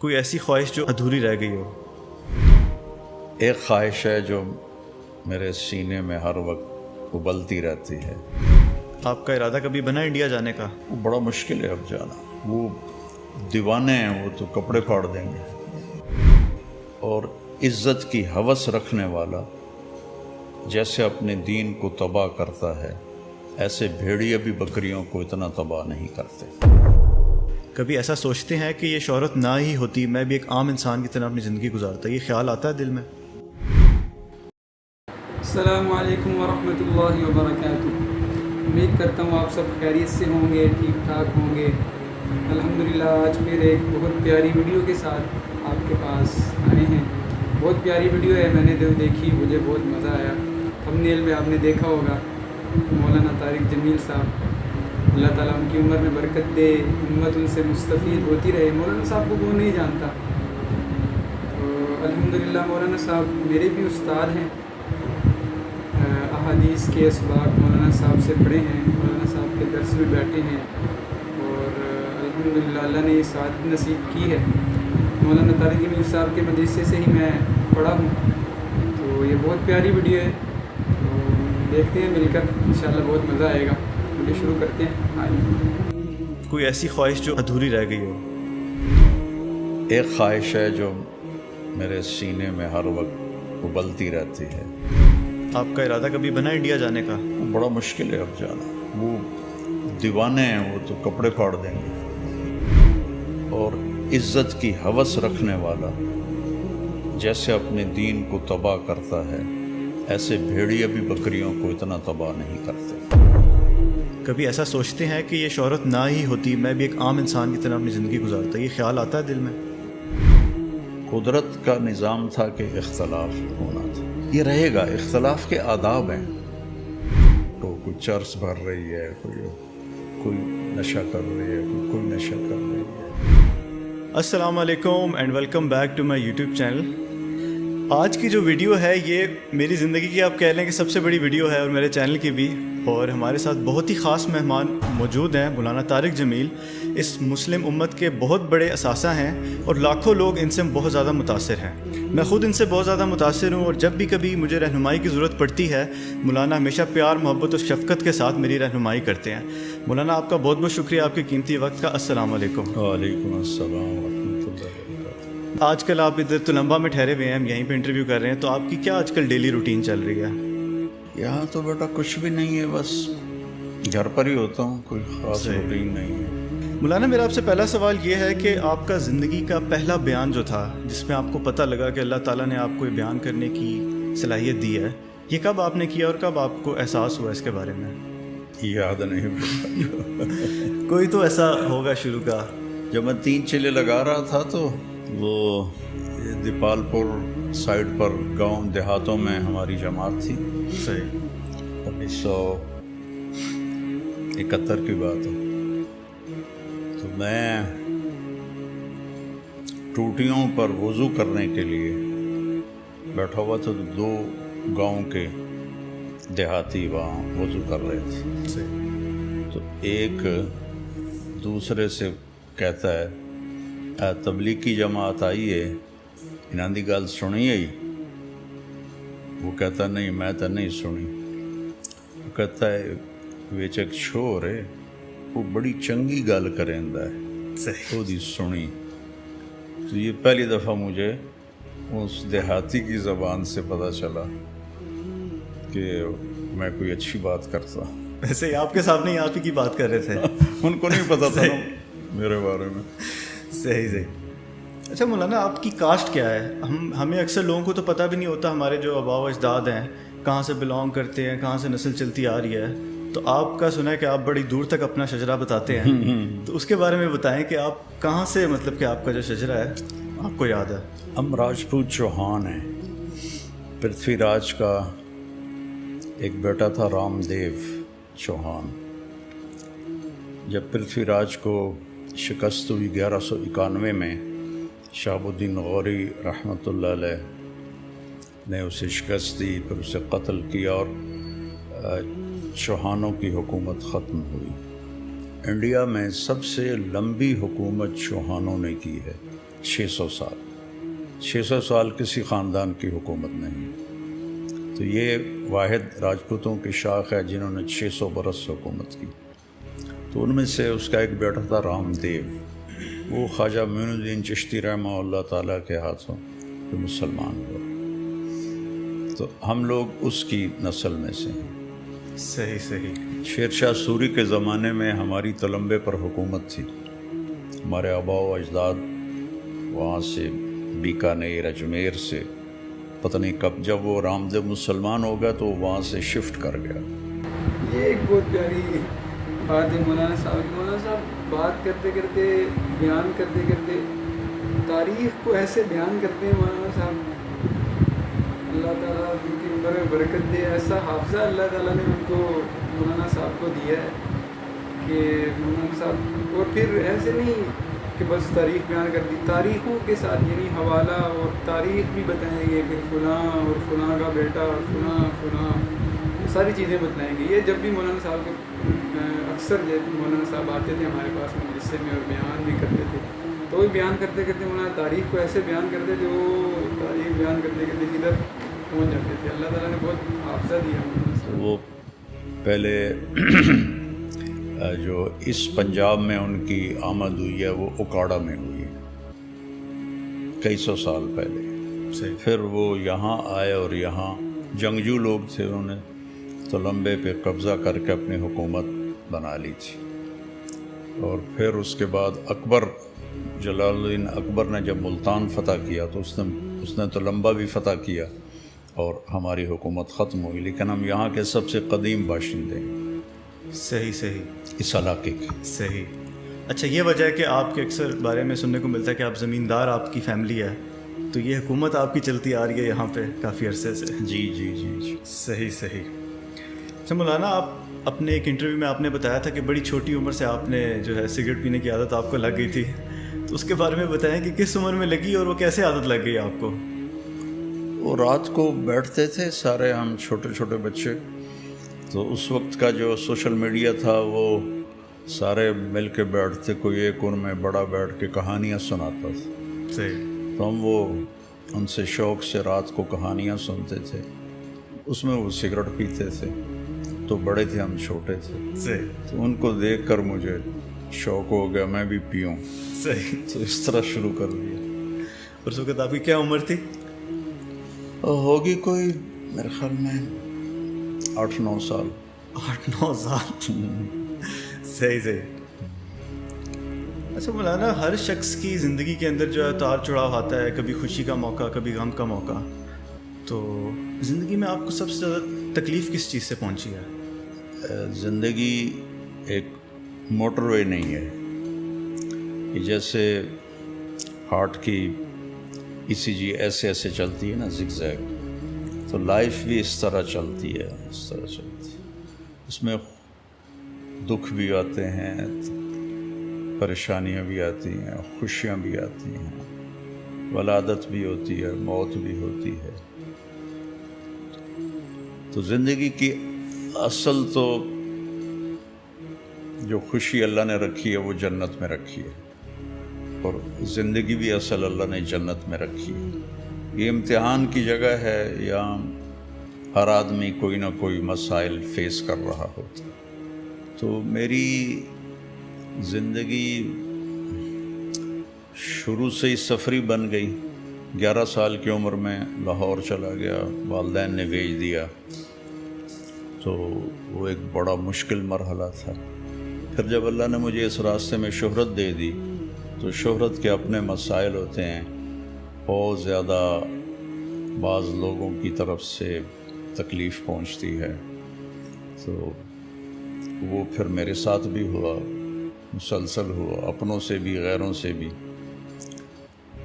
کوئی ایسی خواہش جو ادھوری رہ گئی ہو؟ ایک خواہش ہے جو میرے سینے میں ہر وقت ابلتی رہتی ہے۔ آپ کا ارادہ کبھی بنا انڈیا جانے کا؟ وہ بڑا مشکل ہے اب جانا، وہ دیوانے ہیں، وہ تو کپڑے پھاڑ دیں گے۔ اور عزت کی ہوس رکھنے والا جیسے اپنے دین کو تباہ کرتا ہے، ایسے بھیڑیے بھی بکریوں کو اتنا تباہ نہیں کرتے۔ کبھی ایسا سوچتے ہیں کہ یہ شہرت نہ ہی ہوتی میں بھی ایک عام انسان کی طرح اپنی زندگی گزارتا؟ یہ خیال آتا ہے دل میں؟ السلام علیکم ورحمۃ اللہ وبرکاتہ۔ امید کرتا ہوں آپ سب خیریت سے ہوں گے، ٹھیک ٹھاک ہوں گے۔ الحمدللہ آج پھر ایک بہت پیاری ویڈیو کے ساتھ آپ کے پاس آئے ہیں۔ بہت پیاری ویڈیو ہے، میں نے دیکھی، مجھے بہت مزہ آیا۔ تھمبنیل میں آپ نے دیکھا ہوگا مولانا طارق جمیل صاحب، اللہ تعالیٰ ان کی عمر میں برکت دے، امت ان سے مستفید ہوتی رہے۔ مولانا صاحب کو کون نہیں جانتا؟ الحمدللہ مولانا صاحب میرے بھی استاد ہیں، احادیث کے اسباق مولانا صاحب سے پڑھے ہیں، مولانا صاحب کے درس میں بیٹھے ہیں، اور الحمدللہ اللہ نے یہ سعادت نصیب کی ہے۔ مولانا طارق جمیل صاحب کے مدرسے سے ہی میں پڑھا ہوں، تو یہ بہت پیاری ویڈیو ہے، تو دیکھتے ہیں مل کر، انشاءاللہ بہت مزہ آئے گا۔ ویڈیو شروع کرتے ہیں۔ آئیے۔ کوئی ایسی خواہش جو ادھوری رہ گئی ہو؟ ایک خواہش ہے جو میرے سینے میں ہر وقت ابلتی رہتی ہے۔ آپ کا ارادہ کبھی بنا انڈیا جانے کا؟ وہ بڑا مشکل ہے اب جانا، وہ دیوانے ہیں، وہ تو کپڑے پھاڑ دیں گے۔ اور عزت کی ہوس رکھنے والا جیسے اپنے دین کو تباہ کرتا ہے، ایسے بھیڑیے بھی بکریوں کو اتنا تباہ نہیں کرتے۔ کبھی ایسا سوچتے ہیں کہ یہ شہرت نہ ہی ہوتی میں بھی ایک عام انسان کی طرح اپنی زندگی گزارتا؟ یہ خیال آتا ہے دل میں؟ قدرت کا نظام تھا کہ اختلاف ہونا تھا، یہ رہے گا۔ اختلاف کے آداب ہیں، تو کوئی چرس بھر رہی ہے، کوئی نشہ کر رہی ہے، کوئی نشہ کر رہی ہے۔ السلام علیکم and welcome back to my YouTube channel. آج کی جو ویڈیو ہے یہ میری زندگی کی آپ کہہ لیں کہ سب سے بڑی ویڈیو ہے، اور میرے چینل کی بھی، اور ہمارے ساتھ بہت ہی خاص مہمان موجود ہیں، مولانا طارق جمیل۔ اس مسلم امت کے بہت بڑے اثاثہ ہیں، اور لاکھوں لوگ ان سے بہت زیادہ متاثر ہیں۔ میں خود ان سے بہت زیادہ متاثر ہوں، اور جب بھی کبھی مجھے رہنمائی کی ضرورت پڑتی ہے، مولانا ہمیشہ پیار، محبت اور شفقت کے ساتھ میری رہنمائی کرتے ہیں۔ مولانا آپ کا بہت بہت شکریہ آپ کے قیمتی وقت کا۔ السلام علیکم۔ وعلیکم السلام ورحمۃ اللہ وبرکاتہ۔ آج کل آپ ادھر تلمبا میں ٹھہرے ہوئے ہیں، ہم یہیں پہ انٹرویو کر رہے ہیں، تو آپ کی کیا آج کل ڈیلی روٹین چل رہی ہے؟ یہاں تو بیٹا کچھ بھی نہیں ہے، بس گھر پر ہی ہوتا ہوں، کوئی خاص روٹین نہیں ہے۔ مولانا میرا آپ سے پہلا سوال یہ ہے کہ آپ کا زندگی کا پہلا بیان جو تھا، جس میں آپ کو پتہ لگا کہ اللہ تعالیٰ نے آپ کو یہ بیان کرنے کی صلاحیت دی ہے، یہ کب آپ نے کیا اور کب آپ کو احساس ہوا اس کے بارے میں؟ یاد نہیں کوئی تو ایسا ہوگا شروع کا۔ جب میں 3 چلے لگا رہا تھا تو وہ دیپال پور سائڈ پر گاؤں دیہاتوں میں ہماری جماعت تھی۔ صحیح۔ 1971 کی بات ہے، تو میں ٹوٹیوں پر وضو کرنے کے لیے بیٹھا ہوا تھا، تو 2 گاؤں کے دیہاتی وہاں وضو کر رہے تھے۔ صحیح۔ تو ایک دوسرے سے کہتا ہے، تبلیغی جماعت آئی ہے، انہاں دی گل سنی ہے؟ وہ کہتا نہیں میں تو نہیں سنی۔ وہ کہتا ہے وچ ایک شور ہے، وہ بڑی چنگی گل کریندا ہے، صحیح۔ وہ دی سنی۔ تو یہ پہلی دفعہ مجھے اس دیہاتی کی زبان سے پتہ چلا کہ میں کوئی اچھی بات کرتا ہوں۔ ویسے ہی آپ کے سامنے ہی آپ ہی کی بات کر رہے تھے، ان کو نہیں پتہ تھا میرے بارے میں۔ صحیح صحیح۔ اچھا مولانا آپ کی کاسٹ کیا ہے؟ ہمیں اکثر لوگوں کو تو پتہ بھی نہیں ہوتا، ہمارے جو آباء و اجداد ہیں کہاں سے بلانگ کرتے ہیں، کہاں سے نسل چلتی آ رہی ہے، تو آپ کا سنا ہے کہ آپ بڑی دور تک اپنا شجرہ بتاتے ہیں، تو اس کے بارے میں بتائیں کہ آپ کہاں سے، مطلب کہ آپ کا جو شجرہ ہے آپ کو یاد ہے؟ ہم راجپوت چوہان ہیں۔ پرتھوی راج کا ایک بیٹا تھا رام دیو چوہان۔ جب پرتھوی راج کو شکست ہوئی 1191 میں، شہاب الدین غوری رحمۃ اللہ علیہ نے اسے شکست دی، پھر اسے قتل کیا، اور چوہانوں کی حکومت ختم ہوئی۔ انڈیا میں سب سے لمبی حکومت چوہانوں نے کی ہے، 600 سال۔ 600 سال کسی خاندان کی حکومت نہیں، تو یہ واحد راجپوتوں کی شاخ ہے جنہوں نے 600 برس حکومت کی۔ تو ان میں سے اس کا ایک بیٹا تھا رام دیو، وہ خواجہ معین الدین چشتی رحمہ اللہ تعالیٰ کے ہاتھوں جو مسلمان ہوا، تو ہم لوگ اس کی نسل میں سے ہیں۔ صحیح صحیح۔ شیر شاہ سوری کے زمانے میں ہماری تلمبے پر حکومت تھی، ہمارے آباء و اجداد وہاں سے بیکانیر اجمیر سے، پتہ نہیں کب جب وہ رام دیو مسلمان ہو گیا تو وہاں سے شفٹ کر گیا۔ یہ ایک بہت پیاری بات ہے مولانا صاحب کی۔ مولانا صاحب بات کرتے کرتے، بیان کرتے کرتے تاریخ کو ایسے بیان کرتے ہیں مولانا صاحب، اللہ تعالیٰ ان کی عمر میں برکت دے۔ ایسا حافظہ اللہ تعالیٰ نے ان کو، مولانا صاحب کو دیا ہے کہ مولانا صاحب، اور پھر ایسے نہیں کہ بس تاریخ بیان کر دی، تاریخوں کے ساتھ یعنی حوالہ اور تاریخ بھی بتائیں گے، پھر فلاں اور فلاں کا بیٹا اور فلاں ساری چیزیں بتلائیں گے۔ یہ جب بھی مولانا صاحب کے اکثر جب مولانا صاحب آتے تھے ہمارے پاس مجلسے میں اور بیان بھی کرتے تھے، تو وہ بیان کرتے کرتے مولانا تاریخ کو ایسے بیان کرتے تھے، وہ تاریخ بیان کرتے کرتے کدھر پہنچ جاتے تھے۔ اللہ تعالیٰ نے بہت حافظہ دیا مولانا صاحب۔ وہ پہلے جو اس پنجاب میں ان کی آمد ہوئی ہے وہ اکاڑا میں ہوئی ہے کئی سو سال پہلے۔ صحیح۔ پھر وہ یہاں آئے اور یہاں جنگجو لوگ تھے، انہوں نے تلمبے پہ قبضہ کر کے اپنی حکومت بنا لی تھی، اور پھر اس کے بعد اکبر، جلال الدین اکبر نے جب ملتان فتح کیا تو اس نے تلمبا بھی فتح کیا اور ہماری حکومت ختم ہوئی، لیکن ہم یہاں کے سب سے قدیم باشندے ہیں صحیح صحیح اس علاقے کے۔ صحیح۔ اچھا، یہ وجہ ہے کہ آپ کے اکثر بارے میں سننے کو ملتا ہے کہ آپ زمیندار، آپ کی فیملی ہے، تو یہ حکومت آپ کی چلتی آ رہی ہے یہاں پہ کافی عرصے سے۔ جی جی جی جی۔ صحیح صحیح۔ اچھا مولانا، آپ اپنے ایک انٹرویو میں آپ نے بتایا تھا کہ بڑی چھوٹی عمر سے آپ نے جو ہے سگریٹ پینے کی عادت آپ کو لگ گئی تھی، تو اس کے بارے میں بتائیں کہ کس عمر میں لگی اور وہ کیسے عادت لگ گئی آپ کو؟ وہ رات کو بیٹھتے تھے سارے ہم چھوٹے چھوٹے بچے، تو اس وقت کا جو سوشل میڈیا تھا وہ سارے مل کے بیٹھتے، کوئی ایک ان میں بڑا بیٹھ کے کہانیاں سناتا تھا، صحیح۔ تو ہم وہ ان سے شوق سے رات کو کہانیاں سنتے تھے، اس میں وہ سگریٹ پیتے تھے، تو بڑے تھے ہم چھوٹے تھے، صحیح تو ان کو دیکھ کر مجھے شوق ہو گیا میں بھی پیوں، صحیح۔ تو اس طرح شروع کر دیا۔ اور اس وقت آپ کی کیا عمر تھی؟ ہوگی کوئی میرے خیال میں 8-9 سال۔ 8-9 سال۔ صحیح صحیح۔ اچھا مولانا، ہر شخص کی زندگی کے اندر جو ہے اتار چڑھاؤ آتا ہے، کبھی خوشی کا موقع، کبھی غم کا موقع، تو زندگی میں آپ کو سب سے زیادہ تکلیف کس چیز سے پہنچی ہے؟ زندگی ایک موٹر وے نہیں ہے کہ جیسے ہارٹ کی ECG ایسے ایسے چلتی ہے نا، زگ زیگ، تو لائف بھی اس طرح چلتی ہے، اس طرح چلتی ہے۔ اس میں دکھ بھی آتے ہیں، پریشانیاں بھی آتی ہیں، خوشیاں بھی آتی ہیں، ولادت بھی ہوتی ہے، موت بھی ہوتی ہے۔ تو زندگی کی اصل تو جو خوشی اللہ نے رکھی ہے وہ جنت میں رکھی ہے، اور زندگی بھی اصل اللہ نے جنت میں رکھی ہے۔ یہ امتحان کی جگہ ہے، یہاں ہر آدمی کوئی نہ کوئی مسائل فیس کر رہا ہوتا ہے۔ تو میری زندگی شروع سے ہی سفری بن گئی۔ 11 سال کی عمر میں لاہور چلا گیا، والدین نے بھیج دیا، تو وہ ایک بڑا مشکل مرحلہ تھا۔ پھر جب اللہ نے مجھے اس راستے میں شہرت دے دی، تو شہرت کے اپنے مسائل ہوتے ہیں، بہت زیادہ بعض لوگوں کی طرف سے تکلیف پہنچتی ہے، تو وہ پھر میرے ساتھ بھی ہوا، مسلسل ہوا، اپنوں سے بھی غیروں سے بھی،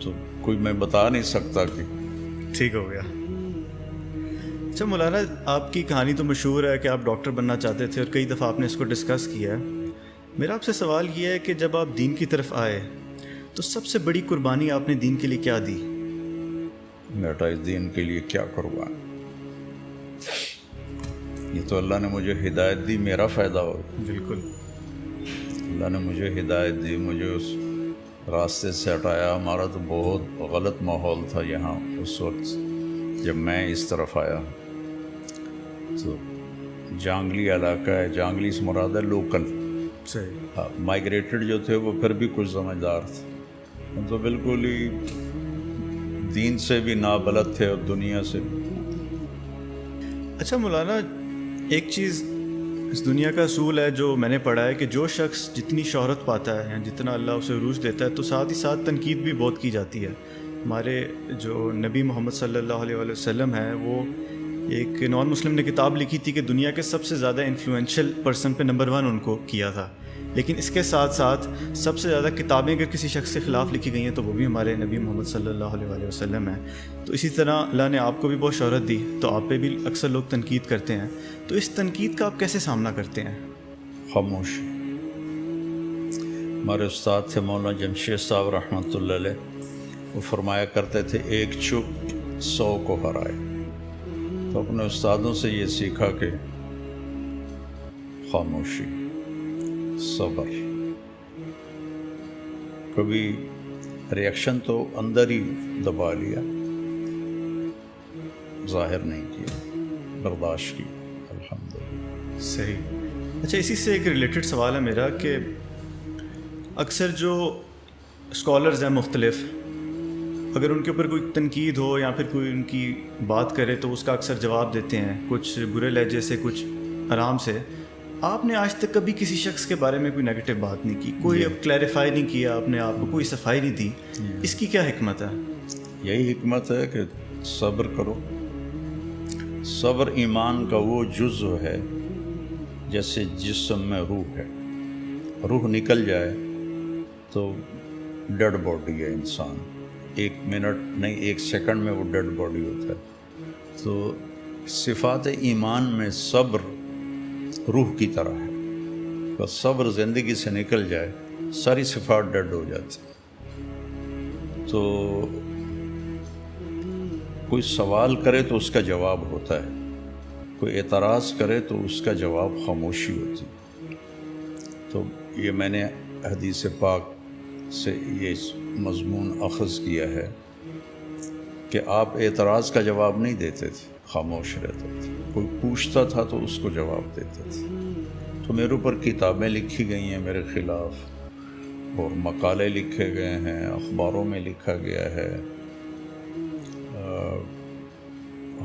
تو کوئی میں بتا نہیں سکتا کہ ٹھیک ہو گیا۔ اچھا مولانا، آپ کی کہانی تو مشہور ہے کہ آپ ڈاکٹر بننا چاہتے تھے اور کئی دفعہ آپ نے اس کو ڈسکس کیا ہے۔ میرا آپ سے سوال یہ ہے کہ جب آپ دین کی طرف آئے تو سب سے بڑی قربانی آپ نے دین کے لیے کیا دی؟ بیٹا اس دین کے لیے کیا قربان، یہ تو اللہ نے مجھے ہدایت دی، میرا فائدہ ہو۔ بالکل۔ اللہ نے مجھے ہدایت دی, مجھے اس راستے سے ہٹایا. ہمارا تو بہت غلط ماحول تھا یہاں اس وقت جب میں اس طرف آیا. تو جانگلی علاقہ ہے, جانگلی سے مراد ہے لوکل. صحیح. مائگریٹڈ جو تھے وہ پھر بھی کچھ سمجھدار تھے, ہم تو بالکل ہی دین سے بھی نابلد تھے اور دنیا سے بھی. اچھا مولانا, ایک چیز اس دنیا کا اصول ہے جو میں نے پڑھا ہے کہ جو شخص جتنی شہرت پاتا ہے یا جتنا اللہ اسے عروج دیتا ہے تو ساتھ ہی ساتھ تنقید بھی بہت کی جاتی ہے. ہمارے جو نبی محمد صلی اللہ علیہ وآلہ وسلم ہیں, وہ ایک نان مسلم نے کتاب لکھی تھی کہ دنیا کے سب سے زیادہ انفلوئنشل پرسن پہ نمبر 1 ان کو کیا تھا. لیکن اس کے ساتھ ساتھ سب سے زیادہ کتابیں اگر کسی شخص کے خلاف لکھی گئی ہیں تو وہ بھی ہمارے نبی محمد صلی اللہ علیہ وآلہ وسلم ہیں. تو اسی طرح اللہ نے آپ کو بھی بہت شہرت دی, تو آپ پہ بھی اکثر لوگ تنقید کرتے ہیں. تو اس تنقید کا آپ کیسے سامنا کرتے ہیں؟ خاموش. ہمارے استاد تھے مولانا جمشید صاحب رحمۃ اللہ علیہ, وہ فرمایا کرتے تھے ایک چپ 100 کو ہرائے. تو اپنے استادوں سے یہ سیکھا کہ خاموشی, صبر. کبھی ریئیکشن تو اندر ہی دبا لیا, ظاہر نہیں کیا, برداشت کی, الحمدللہ. صحیح. اچھا, اسی سے ایک ریلیٹڈ سوال ہے میرا کہ اکثر جو اسکالرز ہیں مختلف, اگر ان کے اوپر کوئی تنقید ہو یا پھر کوئی ان کی بات کرے تو اس کا اکثر جواب دیتے ہیں, کچھ برے لہجے سے, کچھ آرام سے. آپ نے آج تک کبھی کسی شخص کے بارے میں کوئی نیگیٹو بات نہیں کی, کوئی کلیریفائی نہیں کیا اپنے آپ کو, کوئی صفائی نہیں دی. اس کی کیا حکمت ہے؟ یہی حکمت ہے کہ صبر کرو. صبر ایمان کا وہ جزو ہے جیسے جسم میں روح ہے. روح نکل جائے تو ڈیڈ باڈی ہے انسان, 1 منٹ نہیں 1 سیکنڈ میں وہ ڈیڈ باڈی ہوتا ہے. تو صفات ایمان میں صبر روح کی طرح ہے. بس صبر زندگی سے نکل جائے ساری صفات ڈیڈ ہو جاتی. تو کوئی سوال کرے تو اس کا جواب ہوتا ہے, کوئی اعتراض کرے تو اس کا جواب خاموشی ہوتی. تو یہ میں نے حدیث پاک سے یہ مضمون اخذ کیا ہے کہ آپ اعتراض کا جواب نہیں دیتے تھے, خاموش رہتے تھے. کوئی پوچھتا تھا تو اس کو جواب دیتے تھے. تو میرے اوپر کتابیں لکھی گئی ہیں میرے خلاف, اور مقالے لکھے گئے ہیں, اخباروں میں لکھا گیا ہے,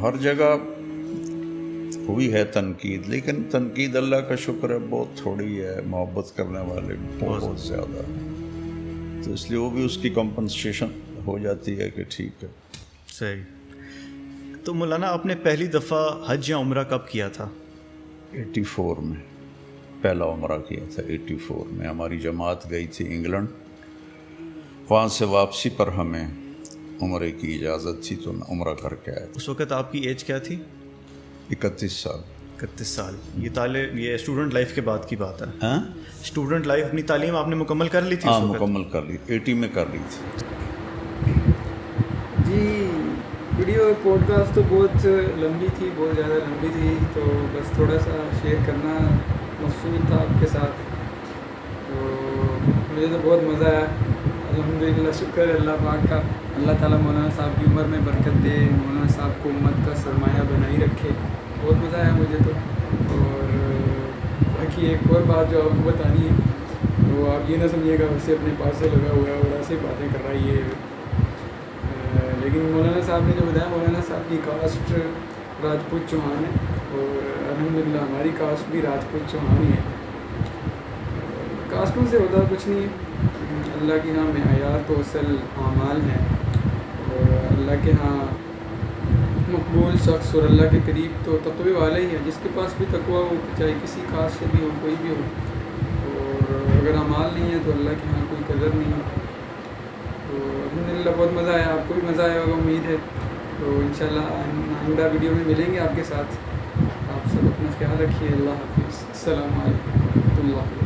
ہر جگہ ہوئی ہے تنقید. لیکن تنقید اللہ کا شکر ہے بہت تھوڑی ہے, محبت کرنے والے بہت زیادہ ہیں. تو اس لیے وہ بھی اس کی کمپنسیشن ہو جاتی ہے کہ ٹھیک ہے. صحیح. تو مولانا آپ نے پہلی دفعہ حج یا عمرہ کب کیا تھا؟ 84 میں پہلا عمرہ کیا تھا. 84 میں ہماری جماعت گئی تھی انگلینڈ, وہاں سے واپسی پر ہمیں عمرے کی اجازت تھی تو میں عمرہ کر کے آیا. اس وقت آپ کی ایج کیا تھی؟ 31 سال. 31 سال. یہ اسٹوڈنٹ لائف کے بعد کی بات ہے. ہاں, اسٹوڈنٹ لائف, اپنی تعلیم آپ نے مکمل کر لی تھی؟ ہاں مکمل کر لی, 80 میں کر لی تھی. جی ویڈیو پوڈ کاسٹ تو بہت لمبی تھی, بہت زیادہ لمبی تھی, تو بس تھوڑا سا شیئر کرنا مقصود تھا آپ کے ساتھ. تو مجھے تو بہت مزہ آیا, الحمدللہ. شکر ہے اللہ پاک کا, اللہ تعالیٰ مولانا صاحب کی عمر میں برکت دے, مولانا صاحب کو امت کا سرمایہ بنائی رکھے. بہت مزہ آیا مجھے تو. اور باقی ایک اور بات جو آپ کو بتانی ہے, وہ آپ یہ نہ سمجھیے گا اسے اپنے پاس سے لگا ہوا ہے اور ایسے باتیں کر رہا ہے. لیکن مولانا صاحب نے جو بتایا, مولانا صاحب کی کاسٹ راجپوت چوہان ہے, اور الحمدللہ ہماری کاسٹ بھی راجپوت چوہان ہی ہے. کاسٹوں سے ہوتا کچھ نہیں ہے, اللہ کے ہاں معیار تو اصل اعمال ہیں, اور اللہ کے ہاں مقبول شخص اور اللہ کے قریب تو تقوی والا ہی ہے, جس کے پاس بھی تقوی ہو, چاہے کسی کاسٹ سے بھی ہو, کوئی بھی ہو. اور اگر اعمال نہیں ہے تو اللہ کے ہاں کوئی قدر نہیں ہے. تو الحمدللہ بہت مزہ آیا, آپ کو بھی مزہ آیا ہوگا امید ہے. تو انشاءاللہ آئندہ ویڈیو میں ملیں گے آپ کے ساتھ. آپ سب اپنا خیال رکھیے. اللہ حافظ. السلام علیکم و رحمۃ اللہ.